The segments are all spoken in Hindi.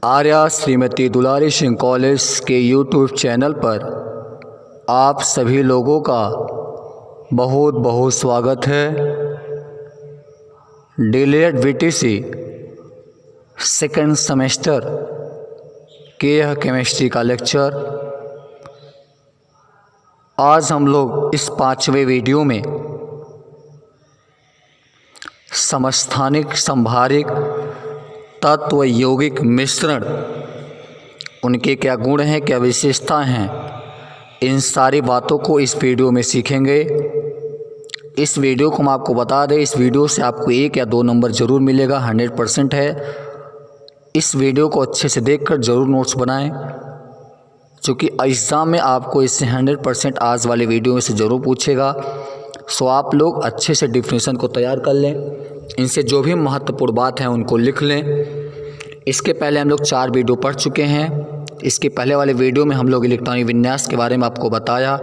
आर्या श्रीमती दुलारी सिंह कॉलेज के यूट्यूब चैनल पर आप सभी लोगों का बहुत बहुत स्वागत है। डीएलएड वीटीसी सेकेंड सेमेस्टर के यह केमिस्ट्री का लेक्चर आज हम लोग इस 5वें वीडियो में समस्थानिक संभारिक तत्व यौगिक मिश्रण, उनके क्या गुण हैं, क्या विशेषता हैं, इन सारी बातों को इस वीडियो में सीखेंगे। इस वीडियो को हम आपको बता दें, इस वीडियो से आपको 1 या 2 नंबर ज़रूर मिलेगा, 100% है। इस वीडियो को अच्छे से देखकर ज़रूर नोट्स बनाएं, क्योंकि एग्ज़ाम में आपको इससे 100% आज वाले वीडियो में से ज़रूर पूछेगा। सो आप लोग अच्छे से डिफिनेशन को तैयार कर लें, इनसे जो भी महत्वपूर्ण बात है उनको लिख लें। इसके पहले हम लोग 4 वीडियो पढ़ चुके हैं। इसके पहले वाले वीडियो में हम लोग इलेक्ट्रॉनिक विन्यास के बारे में आपको बताया,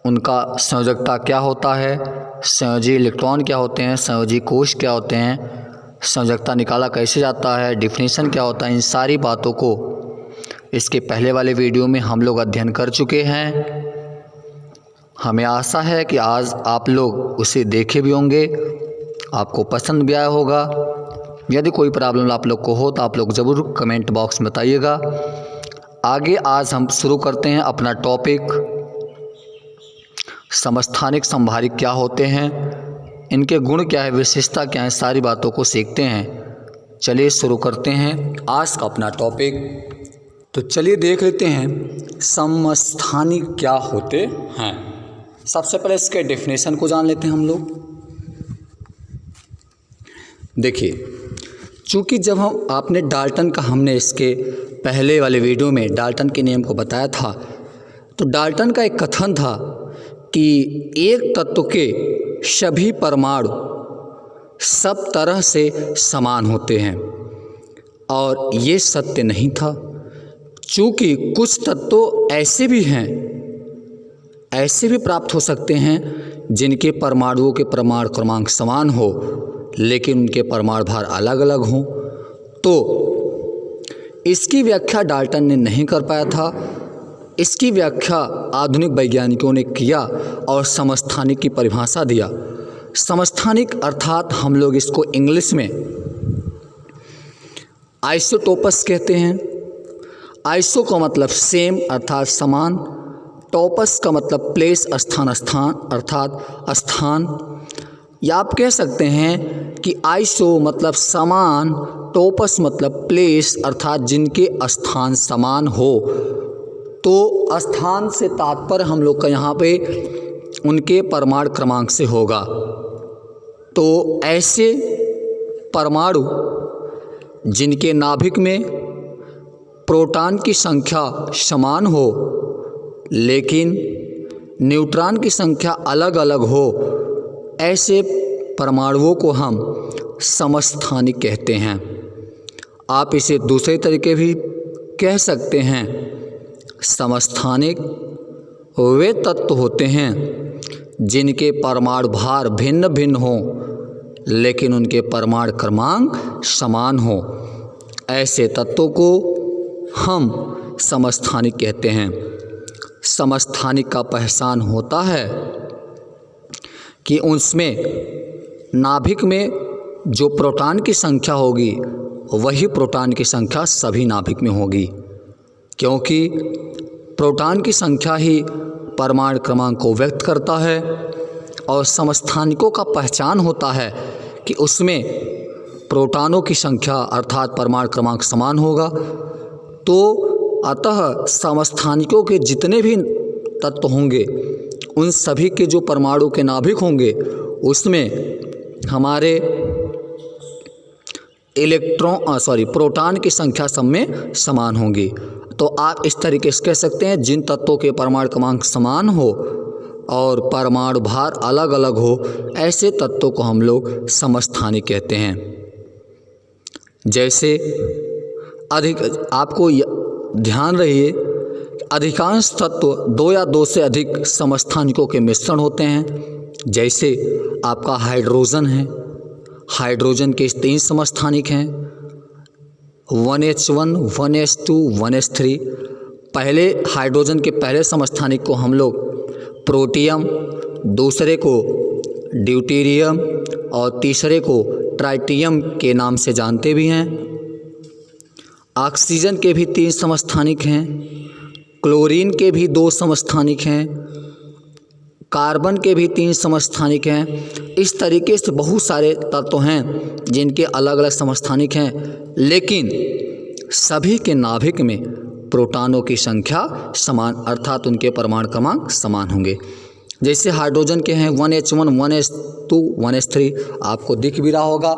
उनका संयोजकता क्या होता है, संयोजी इलेक्ट्रॉन क्या होते हैं, संयोजी कोश क्या होते हैं, संयोजकता निकाला कैसे जाता है, डिफिनेशन क्या होता है, इन सारी बातों को इसके पहले वाले वीडियो में हम लोग अध्ययन कर चुके हैं। हमें आशा है कि आज आप लोग उसे देखे भी होंगे, आपको पसंद भी आया होगा। यदि कोई प्रॉब्लम आप लोग को हो तो आप लोग ज़रूर कमेंट बॉक्स में बताइएगा। आगे आज हम शुरू करते हैं अपना टॉपिक, समस्थानिक संभारिक क्या होते हैं, इनके गुण क्या है, विशेषता क्या है, सारी बातों को सीखते हैं। चलिए शुरू करते हैं आज का अपना टॉपिक। तो चलिए देख लेते हैं समस्थानिक क्या होते हैं। सबसे पहले इसके डेफिनेशन को जान लेते हैं हम लोग। देखिए, चूँकि जब हम आपने डाल्टन का हमने इसके पहले वाले वीडियो में डाल्टन के नियम को बताया था, तो डाल्टन का एक कथन था कि एक तत्व के सभी परमाणु सब तरह से समान होते हैं, और ये सत्य नहीं था। चूँकि कुछ तत्व ऐसे भी हैं, ऐसे भी प्राप्त हो सकते हैं जिनके परमाणुओं के परमाणु क्रमांक समान हो, लेकिन उनके परमाणु भार अलग अलग हों। तो इसकी व्याख्या डाल्टन ने नहीं कर पाया था। इसकी व्याख्या आधुनिक वैज्ञानिकों ने किया और समस्थानिक की परिभाषा दिया। समस्थानिक अर्थात हम लोग इसको इंग्लिश में आइसोटोपस कहते हैं। आइसो का मतलब सेम अर्थात समान, टोपस का मतलब प्लेस स्थान, स्थान अर्थात स्थान। या आप कह सकते हैं कि आइसो मतलब समान, टोपस मतलब प्लेस अर्थात जिनके स्थान समान हो। तो स्थान से तात्पर्य हम लोग का यहाँ पे उनके परमाणु क्रमांक से होगा। तो ऐसे परमाणु जिनके नाभिक में प्रोटॉन की संख्या समान हो, लेकिन न्यूट्रॉन की संख्या अलग अलग हो, ऐसे परमाणुओं को हम समस्थानिक कहते हैं। आप इसे दूसरे तरीके भी कह सकते हैं। समस्थानिक वे तत्व होते हैं जिनके परमाणु भार भिन्न भिन्न हों, लेकिन उनके परमाणु क्रमांक समान हो। ऐसे तत्वों को हम समस्थानिक कहते हैं। समस्थानिक का पहचान होता है कि उसमें नाभिक में जो प्रोटॉन की संख्या होगी, वही प्रोटॉन की संख्या सभी नाभिक में होगी, क्योंकि प्रोटॉन की संख्या ही परमाणु क्रमांक को व्यक्त करता है। और समस्थानिकों का पहचान होता है कि उसमें प्रोटॉनों की संख्या अर्थात परमाणु क्रमांक समान होगा। तो अतः समस्थानिकों के जितने भी तत्व होंगे, उन सभी के जो परमाणु के नाभिक होंगे, उसमें हमारे प्रोटॉन की संख्या सब में समान होगी। तो आप इस तरीके से कह सकते हैं, जिन तत्वों के परमाणु क्रमांक समान हो और परमाणु भार अलग अलग हो, ऐसे तत्वों को हम लोग समस्थानिक कहते हैं। जैसे आपको ध्यान रहिए, अधिकांश तत्व 2 या 2 से अधिक समस्थानिकों के मिश्रण होते हैं। जैसे आपका हाइड्रोजन है, हाइड्रोजन के 3 समस्थानिक हैं। 1H1, 1H2, 1H3। पहले हाइड्रोजन के पहले समस्थानिक को हम लोग प्रोटियम, दूसरे को ड्यूटेरियम और तीसरे को ट्राइटियम के नाम से जानते भी हैं। ऑक्सीजन के भी 3 समस्थानिक हैं, क्लोरीन के भी 2 समस्थानिक हैं, कार्बन के भी 3 समस्थानिक हैं। इस तरीके से बहुत सारे तत्व हैं जिनके अलग अलग समस्थानिक हैं, लेकिन सभी के नाभिक में प्रोटॉनों की संख्या समान अर्थात उनके परमाणु क्रमांक समान होंगे। जैसे हाइड्रोजन के हैं 1H1, 1H2, 1H3, आपको दिख भी रहा होगा।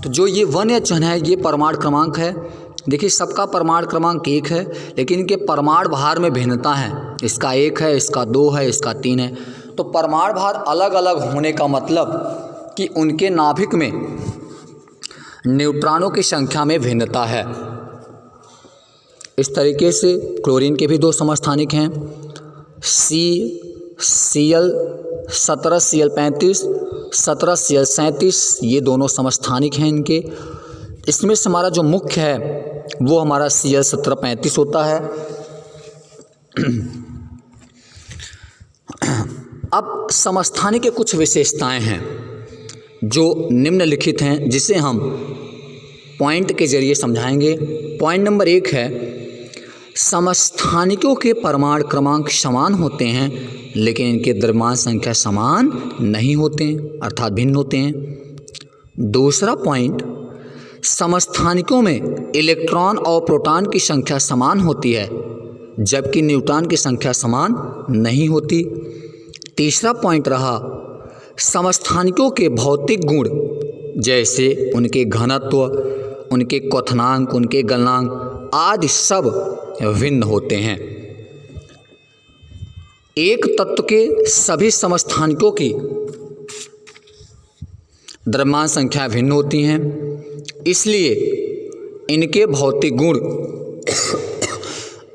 तो जो ये 1H1 है ये परमाणु क्रमांक है। देखिए सबका परमाणु क्रमांक 1 है, लेकिन इनके परमाणु भार में भिन्नता है। इसका 1 है, इसका 2 है, इसका 3 है। तो परमाणु भार अलग अलग होने का मतलब कि उनके नाभिक में न्यूट्रॉनों की संख्या में भिन्नता है। इस तरीके से क्लोरीन के भी 2 समस्थानिक हैं, Cl 17, Cl 35, 17, Cl 37, ये दोनों समस्थानिक हैं इनके। इसमें से हमारा जो मुख्य है वो हमारा Cl 17, 35 होता है। अब समस्थानिक के कुछ विशेषताएं हैं जो निम्नलिखित हैं, जिसे हम पॉइंट के जरिए समझाएंगे। पॉइंट नंबर 1 है समस्थानिकों के परमाणु क्रमांक समान होते हैं, लेकिन इनके द्रव्यमान संख्या समान नहीं होते हैं अर्थात भिन्न होते हैं। दूसरा पॉइंट, समस्थानिकों में इलेक्ट्रॉन और प्रोटॉन की संख्या समान होती है, जबकि न्यूट्रॉन की संख्या समान नहीं होती। तीसरा पॉइंट रहा समस्थानिकों के भौतिक गुण, जैसे उनके घनत्व, उनके क्वथनांक, उनके गलनांक आदि सब भिन्न होते हैं। एक तत्व के सभी समस्थानिकों की द्रव्यमान संख्या भिन्न होती हैं, इसलिए इनके भौतिक गुण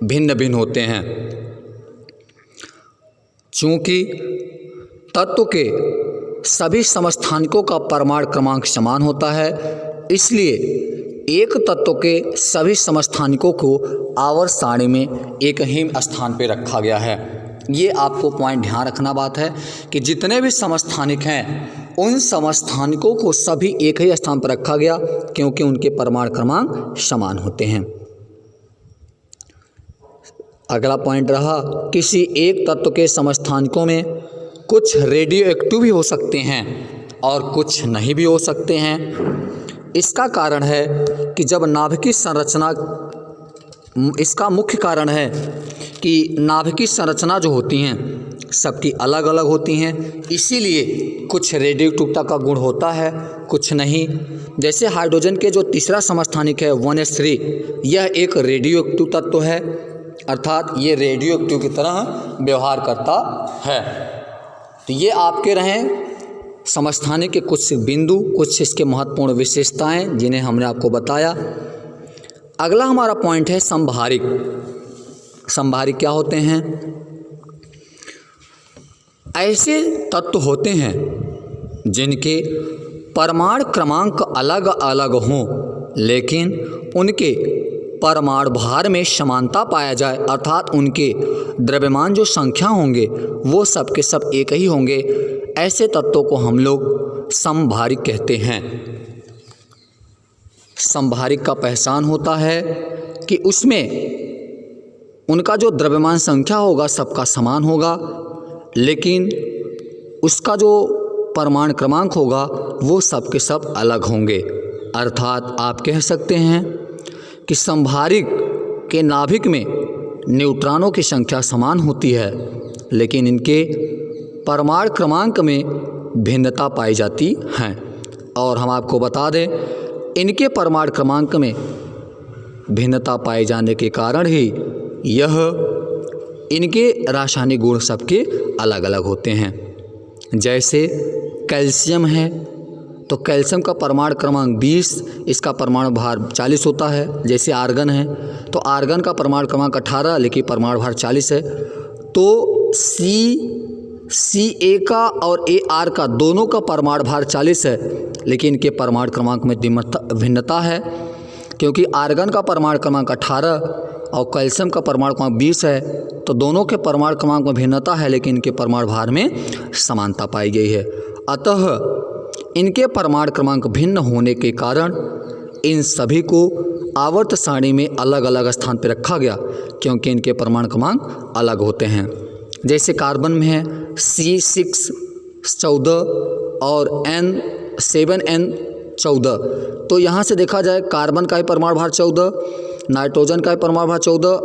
भिन्न भिन्न होते हैं। चूँकि तत्व के सभी समस्थानिकों का परमाणु क्रमांक समान होता है, इसलिए एक तत्व के सभी समस्थानिकों को आवर्त सारणी में एक ही स्थान पर रखा गया है। ये आपको पॉइंट ध्यान रखना बात है कि जितने भी समस्थानिक हैं उन समस्थानिकों को सभी एक ही स्थान पर रखा गया, क्योंकि उनके परमाणु क्रमांक समान होते हैं। अगला पॉइंट रहा किसी एक तत्व के समस्थानिकों में कुछ रेडियो एक्टिव भी हो सकते हैं और कुछ नहीं भी हो सकते हैं। इसका कारण है कि जब नाभिकीय संरचना, इसका मुख्य कारण है कि नाभिकीय संरचना जो होती हैं सबकी अलग अलग होती हैं, इसीलिए कुछ रेडियोएक्टिवता का गुण होता है, कुछ नहीं। जैसे हाइड्रोजन के जो तीसरा समस्थानिक है 1H3, यह एक रेडियोएक्टिव तत्व है, अर्थात ये रेडियोएक्टिव की तरह व्यवहार करता है। तो ये आपके रहें समस्थानिक के कुछ बिंदु, कुछ इसके महत्वपूर्ण विशेषताएं जिन्हें हमने आपको बताया। अगला हमारा पॉइंट है समभारिक। समभारिक क्या होते हैं? ऐसे तत्व होते हैं जिनके परमाणु क्रमांक अलग अलग हों, लेकिन उनके परमाणु भार में समानता पाया जाए, अर्थात उनके द्रव्यमान जो संख्या होंगे वो सब के सब एक ही होंगे। ऐसे तत्वों को हम लोग समभारिक कहते हैं। समभारिक का पहचान होता है कि उसमें उनका जो द्रव्यमान संख्या होगा सबका समान होगा, लेकिन उसका जो परमाणु क्रमांक होगा वो सब के सब अलग होंगे। अर्थात आप कह सकते हैं कि समभारिक के नाभिक में न्यूट्रॉनों की संख्या समान होती है, लेकिन इनके परमाणु क्रमांक में भिन्नता पाई जाती है। और हम आपको बता दें, इनके परमाणु क्रमांक में भिन्नता पाए जाने के कारण ही यह इनके रासायनिक गुण सबके अलग अलग होते हैं। जैसे कैल्शियम है तो कैल्शियम का परमाणु क्रमांक 20, इसका परमाणु भार 40 होता है। जैसे आर्गन है तो आर्गन का परमाणु क्रमांक 18, लेकिन परमाणु भार 40 है। तो Ca का और Ar का दोनों का परमाणु भार 40 है, लेकिन इनके परमाणु क्रमांक में भिन्नता है। क्योंकि आर्गन का परमाणु क्रमांक 18 और कैल्शियम का परमाणु क्रमांक 20 है, तो दोनों के परमाणु क्रमांक में भिन्नता है लेकिन इनके परमाणु भार में समानता पाई गई है। अतः इनके परमाणु क्रमांक भिन्न होने के कारण इन सभी को आवर्त सारणी में अलग अलग स्थान पर रखा गया, क्योंकि इनके परमाणु क्रमांक अलग होते हैं। जैसे कार्बन में है C6 14 और N7N14, तो यहाँ से देखा जाए कार्बन का ही परमाणु भार 14, नाइट्रोजन का ही परमाणु भार 14,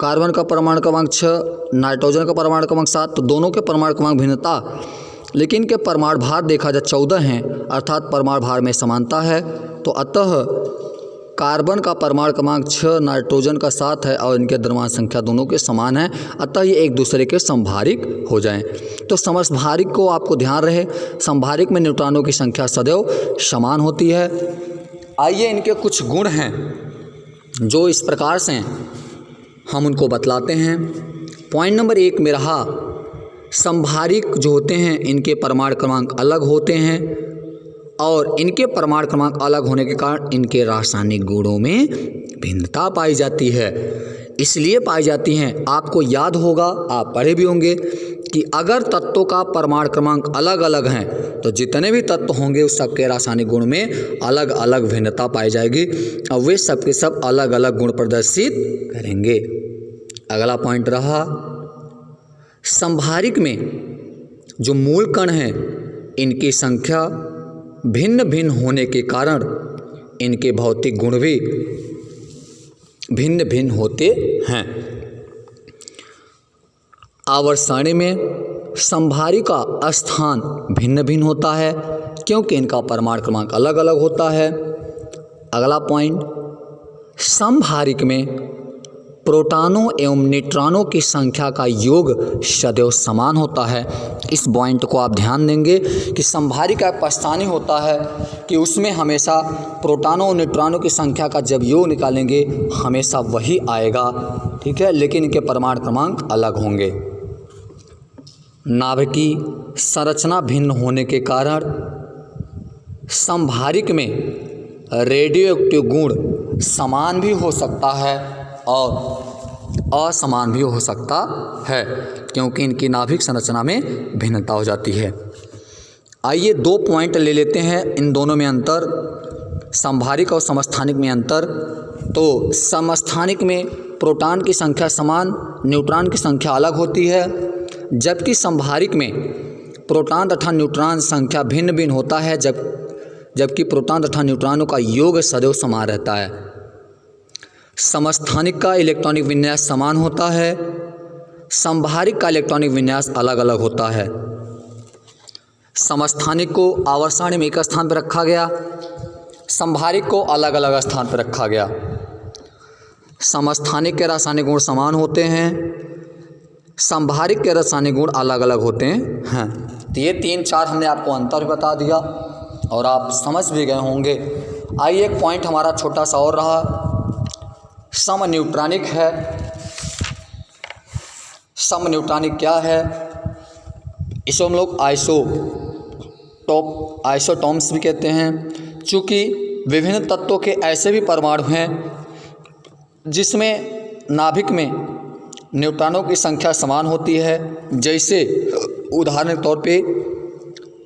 कार्बन का परमाणु क्रमांक 6, नाइट्रोजन का परमाणु क्रमांक 7, तो दोनों के परमाणु क्रमांक भिन्नता, लेकिन के परमाणु भार देखा जाए 14 हैं, अर्थात परमाणु भार में समानता है। तो अतः कार्बन का परमाणु क्रमांक 6, नाइट्रोजन का 7 है और इनके द्रव्यमान संख्या दोनों के समान है, अतः ये एक दूसरे के समभारिक हो जाएं। तो समभारिक को आपको ध्यान रहे, समभारिक में न्यूट्रॉनों की संख्या सदैव समान होती है। आइए इनके कुछ गुण हैं जो इस प्रकार से हैं, हम उनको बतलाते हैं। पॉइंट नंबर 1 में रहा, समभारिक जो होते हैं इनके परमाणु क्रमांक अलग होते हैं और इनके परमाणु क्रमांक अलग होने के कारण इनके रासायनिक गुणों में भिन्नता पाई जाती है। इसलिए पाई जाती हैं, आपको याद होगा, आप पढ़े भी होंगे कि अगर तत्वों का परमाणु क्रमांक अलग अलग हैं तो जितने भी तत्व होंगे उस सबके रासायनिक गुण में अलग अलग भिन्नता पाई जाएगी और वे सबके सब अलग अलग गुण प्रदर्शित करेंगे। अगला पॉइंट रहा, समभारिक में जो मूल कण हैं इनकी संख्या भिन्न भिन्न होने के कारण इनके भौतिक गुण भी भिन्न भिन्न होते हैं। आवर्त सारणी में समभारी का स्थान भिन्न भिन्न होता है क्योंकि इनका परमाणु क्रमांक अलग अलग होता है। अगला पॉइंट, समभारिक में प्रोटॉनों एवं न्यूट्रॉनों की संख्या का योग सदैव समान होता है। इस पॉइंट को आप ध्यान देंगे कि समभारिक का पछतानी होता है कि उसमें हमेशा प्रोटॉनों और न्यूट्रॉनों की संख्या का जब योग निकालेंगे हमेशा वही आएगा, ठीक है, लेकिन इनके परमाणु क्रमांक अलग होंगे। नाभिकीय संरचना भिन्न होने के कारण समभारिक में रेडियो एक्टिव गुण समान भी हो सकता है और असमान भी हो सकता है क्योंकि इनकी नाभिक संरचना में भिन्नता हो जाती है। आइए 2 पॉइंट ले लेते हैं, इन दोनों में अंतर, समभारिक और समस्थानिक में अंतर। तो समस्थानिक में प्रोटॉन की संख्या समान, न्यूट्रॉन की संख्या अलग होती है, जबकि समभारिक में प्रोटॉन तथा न्यूट्रॉन संख्या भिन्न भिन्न होता है, जबकि प्रोटॉन तथा न्यूट्रॉनों का योग सदैव समान रहता है। समस्थानिक का इलेक्ट्रॉनिक विन्यास समान होता है, समभारिक का इलेक्ट्रॉनिक विन्यास अलग अलग होता है। समस्थानिक को आवर्त सारणी में एक स्थान पर रखा गया, समभारिक को अलग अलग स्थान पर रखा गया। समस्थानिक के रासायनिक गुण समान होते हैं, समभारिक के रासायनिक गुण अलग अलग होते हैं। तो ये 3-4 हमने आपको अंतर बता दिया और आप समझ भी गए होंगे। आइए एक पॉइंट हमारा छोटा सा और रहा, समन्यूट्रॉनिक है। समन्यूट्रॉनिक क्या है? इसको हम लोग आइसोटॉम्स भी कहते हैं। चूँकि विभिन्न तत्वों के ऐसे भी परमाणु हैं जिसमें नाभिक में न्यूट्रॉनों की संख्या समान होती है। जैसे उदाहरण के तौर पे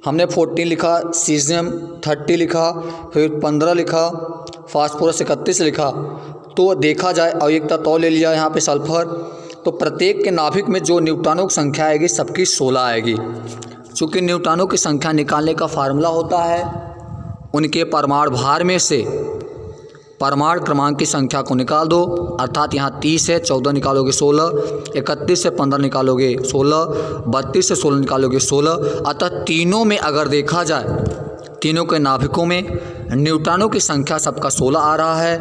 हमने 14 लिखा, सीजियम 30 लिखा, फिर 15 लिखा, फास्फोरस 31 लिखा। तो देखा जाए और एक तत्व ले लिया यहाँ पे सल्फर, तो प्रत्येक के नाभिक में जो न्यूट्रॉनों की संख्या आएगी सबकी 16 आएगी। चूँकि न्यूट्रॉनों की संख्या निकालने का फार्मूला होता है उनके परमाणु भार में से परमाणु क्रमांक की संख्या को निकाल दो, अर्थात यहाँ 30 है 14 निकालोगे 16, 31 से 15 निकालोगे 16, 32 से 16 निकालोगे 16। अतः तीनों में अगर देखा जाए, तीनों के नाभिकों में न्यूट्रॉनों की संख्या सबका 16 आ रहा है।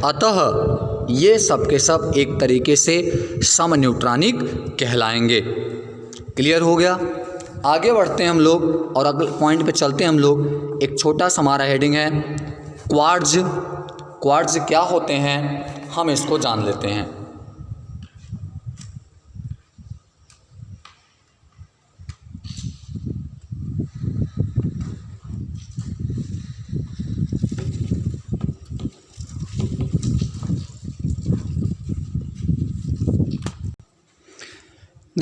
अतः ये सब के सब एक तरीके से समन्यूट्रॉनिक कहलाएंगे। क्लियर हो गया? आगे बढ़ते हैं हम लोग और अगले पॉइंट पे चलते हैं हम लोग। एक छोटा सा हमारा हेडिंग है क्वार्ट्ज। क्वार्ट्ज क्या होते हैं हम इसको जान लेते हैं।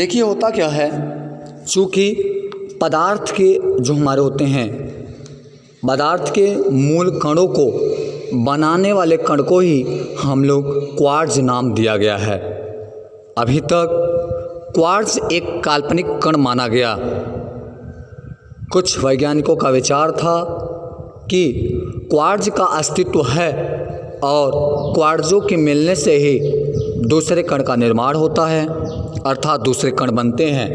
देखिए होता क्या है, चूँकि पदार्थ के जो हमारे होते हैं, पदार्थ के मूल कणों को बनाने वाले कण को ही हम लोग क्वार्ट्ज नाम दिया गया है। अभी तक क्वार्ट्ज एक काल्पनिक कण माना गया। कुछ वैज्ञानिकों का विचार था कि क्वार्ट्ज का अस्तित्व है और क्वार्ट्जों के मिलने से ही दूसरे कण का निर्माण होता है, अर्थात दूसरे कण बनते हैं।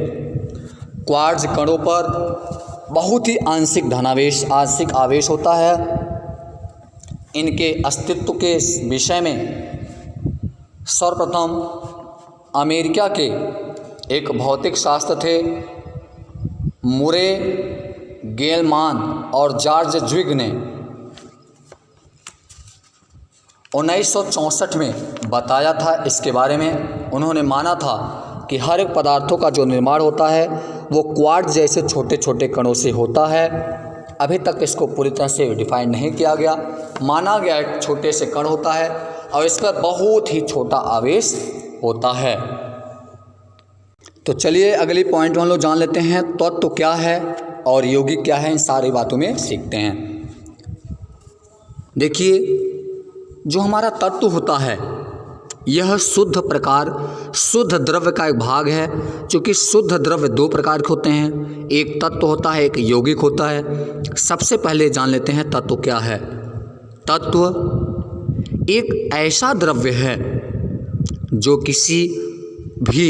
क्वार्ट्ज कणों पर बहुत ही आंशिक आवेश होता है। इनके अस्तित्व के विषय में सर्वप्रथम अमेरिका के एक भौतिक शास्त्र थे, मुरे गेलमान और जॉर्ज ज्विग ने 1964 में बताया था इसके बारे में। उन्होंने माना था कि हर एक पदार्थों का जो निर्माण होता है वो क्वार्ट्ज जैसे छोटे छोटे कणों से होता है। अभी तक इसको पूरी तरह से डिफाइन नहीं किया गया, माना गया एक छोटे से कण होता है और इस पर बहुत ही छोटा आवेश होता है। तो चलिए अगली पॉइंट हम लोग जान लेते हैं, तत्व तो क्या है और यौगिक क्या है, इन सारी बातों में सीखते हैं। देखिए जो हमारा तत्व होता है यह शुद्ध द्रव्य का एक भाग है। क्योंकि शुद्ध द्रव्य दो प्रकार के होते हैं, एक तत्व होता है, एक यौगिक होता है। सबसे पहले जान लेते हैं तत्व क्या है। तत्व एक ऐसा द्रव्य है जो किसी भी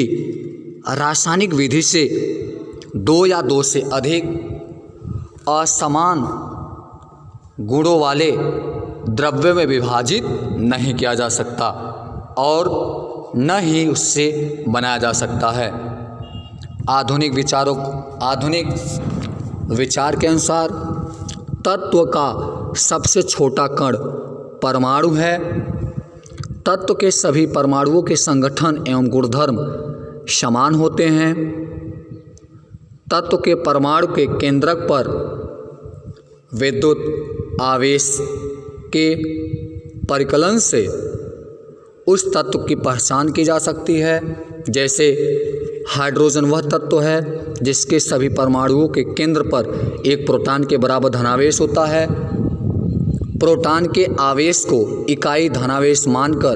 रासायनिक विधि से दो या दो से अधिक असमान गुणों वाले द्रव्य में विभाजित नहीं किया जा सकता और न ही उससे बनाया जा सकता है। आधुनिक विचार के अनुसार तत्व का सबसे छोटा कण परमाणु है। तत्व के सभी परमाणुओं के संगठन एवं गुणधर्म समान होते हैं। तत्व के परमाणु के केंद्रक पर विद्युत आवेश के परिकलन से उस तत्व की पहचान की जा सकती है। जैसे हाइड्रोजन वह तत्व है जिसके सभी परमाणुओं के केंद्र पर एक प्रोटॉन के बराबर धनावेश होता है। प्रोटॉन के आवेश को इकाई धनावेश मानकर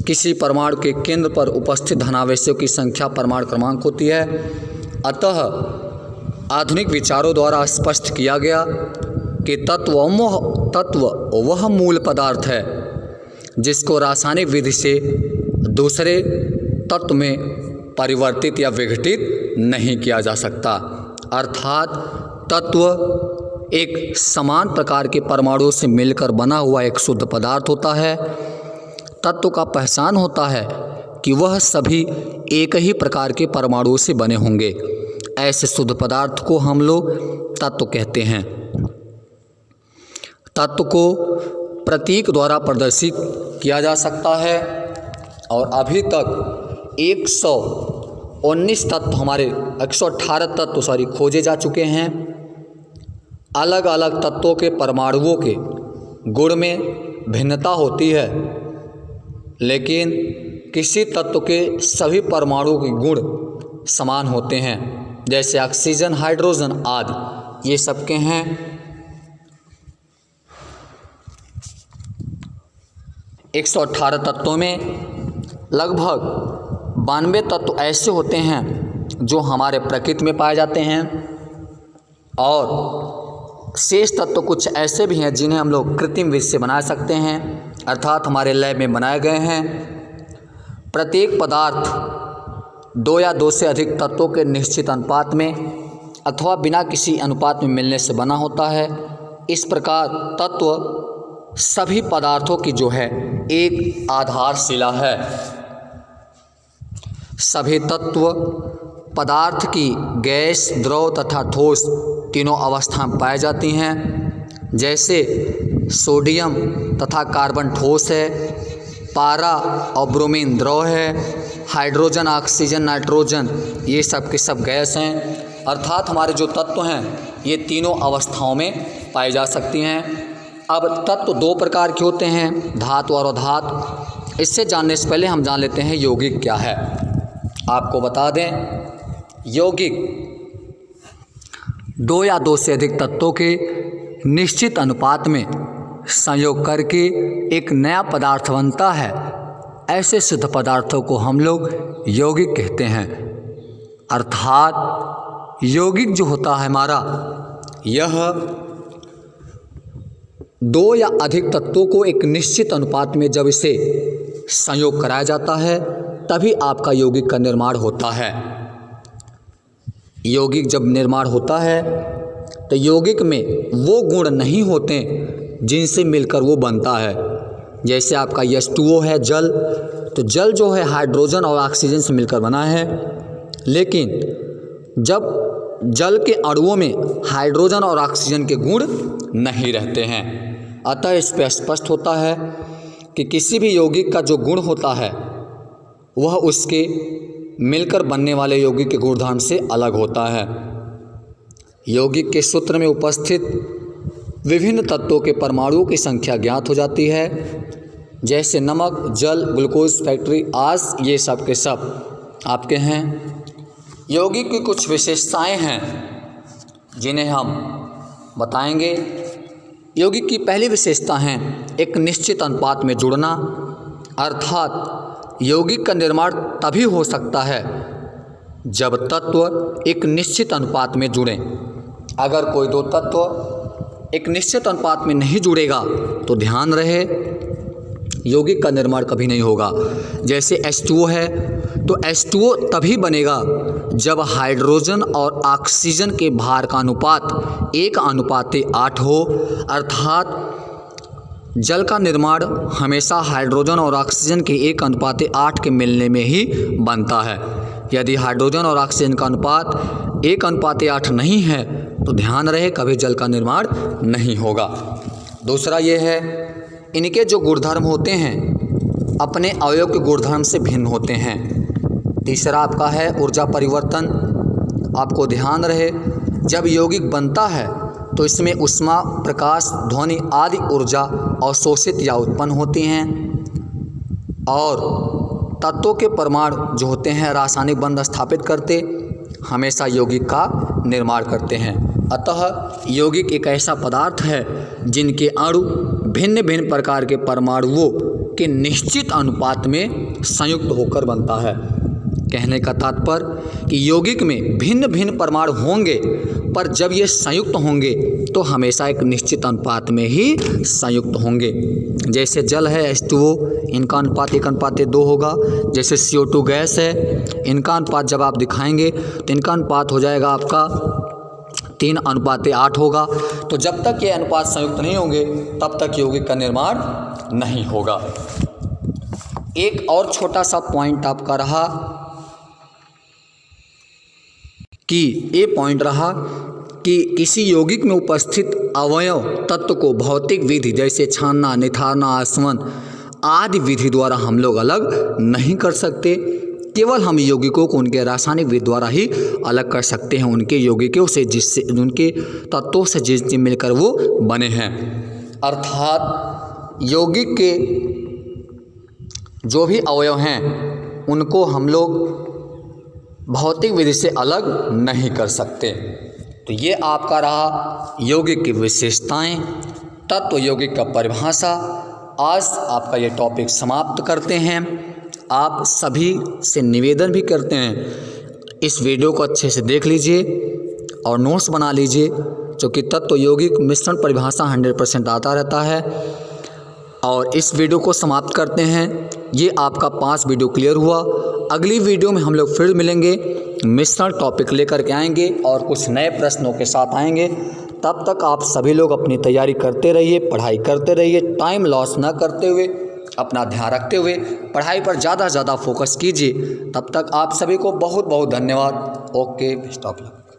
किसी परमाणु के केंद्र पर उपस्थित धनावेशों की संख्या परमाणु क्रमांक होती है। अतः आधुनिक विचारों द्वारा स्पष्ट किया गया कि तत्व वह मूल पदार्थ है जिसको रासायनिक विधि से दूसरे तत्व में परिवर्तित या विघटित नहीं किया जा सकता। अर्थात तत्व एक समान प्रकार के परमाणुओं से मिलकर बना हुआ एक शुद्ध पदार्थ होता है। तत्व का पहचान होता है कि वह सभी एक ही प्रकार के परमाणुओं से बने होंगे। ऐसे शुद्ध पदार्थ को हम लोग तत्व कहते हैं। तत्व को प्रतीक द्वारा प्रदर्शित किया जा सकता है और अभी तक 119 तत्व 118 तत्व खोजे जा चुके हैं। अलग अलग तत्वों के परमाणुओं के गुण में भिन्नता होती है, लेकिन किसी तत्व के सभी परमाणुओं के गुण समान होते हैं। जैसे ऑक्सीजन, हाइड्रोजन आदि ये सबके हैं। 118 तत्वों में लगभग 92 तत्व ऐसे होते हैं जो हमारे प्रकृति में पाए जाते हैं और शेष तत्व कुछ ऐसे भी हैं जिन्हें हम लोग कृत्रिम विधि से बना सकते हैं, अर्थात हमारे लैब में बनाए गए हैं। प्रत्येक पदार्थ दो या दो से अधिक तत्वों के निश्चित अनुपात में अथवा बिना किसी अनुपात में मिलने से बना होता है। इस प्रकार तत्व सभी पदार्थों की जो है एक आधारशिला है। सभी तत्व पदार्थ की गैस, द्रव तथा ठोस तीनों अवस्था में पाई जाती हैं। जैसे सोडियम तथा कार्बन ठोस है, पारा और ब्रोमीन द्रव है, हाइड्रोजन, ऑक्सीजन, नाइट्रोजन ये सब के सब गैस हैं। अर्थात हमारे जो तत्व हैं ये तीनों अवस्थाओं में पाई जा सकती हैं। अब तत्व दो प्रकार के होते हैं, धातु और अधातु। इससे जानने से पहले हम जान लेते हैं यौगिक क्या है। आपको बता दें, यौगिक 2 या 2 से अधिक तत्वों के निश्चित अनुपात में संयोग करके एक नया पदार्थ बनता है। ऐसे शुद्ध पदार्थों को हम लोग यौगिक कहते हैं। अर्थात यौगिक जो होता है हमारा, यह 2 या अधिक तत्वों को एक निश्चित अनुपात में जब इसे संयोग कराया जाता है तभी आपका यौगिक का निर्माण होता है। यौगिक जब निर्माण होता है तो यौगिक में वो गुण नहीं होते जिनसे मिलकर वो बनता है। जैसे आपका H2O है जल, तो जल जो है हाइड्रोजन और ऑक्सीजन से मिलकर बना है, लेकिन जब जल के अणुओं में हाइड्रोजन और ऑक्सीजन के गुण नहीं रहते हैं। अतः इस पर स्पष्ट होता है कि किसी भी यौगिक का जो गुण होता है वह उसके मिलकर बनने वाले यौगिक के गुणधर्म से अलग होता है। यौगिक के सूत्र में उपस्थित विभिन्न तत्वों के परमाणुओं की संख्या ज्ञात हो जाती है। जैसे नमक, जल, ग्लूकोज फैक्ट्री आज ये सब के सब आपके हैं। यौगिक की कुछ विशेषताएं हैं जिन्हें हम बताएंगे। यौगिक की पहली विशेषता है एक निश्चित अनुपात में जुड़ना। अर्थात यौगिक का निर्माण तभी हो सकता है जब तत्व एक निश्चित अनुपात में जुड़ें। अगर कोई 2 तत्व एक निश्चित अनुपात में नहीं जुड़ेगा तो ध्यान रहे यौगिक का निर्माण कभी नहीं होगा। जैसे H2O है तो H2O तभी बनेगा जब हाइड्रोजन और ऑक्सीजन के भार का अनुपात 1:8 हो। अर्थात जल का निर्माण हमेशा हाइड्रोजन और ऑक्सीजन के 1:8 के मिलने में ही बनता है। यदि हाइड्रोजन और ऑक्सीजन का अनुपात 1:8 नहीं है तो ध्यान रहे कभी जल का निर्माण नहीं होगा। दूसरा ये है, इनके जो गुणधर्म होते हैं अपने अवयव के गुणधर्म से भिन्न होते हैं। तीसरा आपका है ऊर्जा परिवर्तन। आपको ध्यान रहे जब यौगिक बनता है तो इसमें ऊष्मा, प्रकाश, ध्वनि आदि ऊर्जा अवशोषित या उत्पन्न होती हैं और तत्वों के परमाणु जो होते हैं रासायनिक बंध स्थापित करते हमेशा यौगिक का निर्माण करते हैं। अतः यौगिक एक ऐसा पदार्थ है जिनके अणु भिन्न भिन्न प्रकार के परमाणुओं के निश्चित अनुपात में संयुक्त होकर बनता है। कहने का तात्पर्य कि यौगिक में भिन्न भिन्न परमाणु होंगे पर जब ये संयुक्त होंगे तो हमेशा एक निश्चित अनुपात में ही संयुक्त होंगे। जैसे जल है H2O, इनका अनुपात 1:2 होगा। जैसे CO2 गैस है, इनका अनुपात जब आप दिखाएंगे तो इनका अनुपात हो जाएगा आपका 3:8 होगा। तो जब तक ये अनुपात संयुक्त नहीं होंगे तब तक यौगिक का निर्माण नहीं होगा। एक और छोटा सा पॉइंट आपका रहा कि ये पॉइंट रहा कि किसी यौगिक में उपस्थित अवयव तत्व को भौतिक विधि जैसे छानना, निथारना, आसवन आदि विधि द्वारा हम लोग अलग नहीं कर सकते। केवल हम यौगिकों को उनके रासायनिक विधि द्वारा ही अलग कर सकते हैं, उनके यौगिकों से जिससे उनके तत्वों से जिससे मिलकर वो बने हैं। अर्थात यौगिक के जो भी अवयव हैं उनको हम लोग भौतिक विधि से अलग नहीं कर सकते। तो ये आपका रहा यौगिक की विशेषताएं, तत्व यौगिक का परिभाषा। आज आपका ये टॉपिक समाप्त करते हैं। आप सभी से निवेदन भी करते हैं इस वीडियो को अच्छे से देख लीजिए और नोट्स बना लीजिए, क्योंकि तत्व यौगिक मिश्रण परिभाषा 100% आता रहता है। और इस वीडियो को समाप्त करते हैं। ये आपका 5 वीडियो क्लियर हुआ। अगली वीडियो में हम लोग फिर मिलेंगे, मिश्रण टॉपिक लेकर के आएंगे और कुछ नए प्रश्नों के साथ आएंगे। तब तक आप सभी लोग अपनी तैयारी करते रहिए, पढ़ाई करते रहिए, टाइम लॉस ना करते हुए, अपना ध्यान रखते हुए पढ़ाई पर ज़्यादा से ज़्यादा फोकस कीजिए। तब तक आप सभी को बहुत बहुत धन्यवाद। Okay, stop.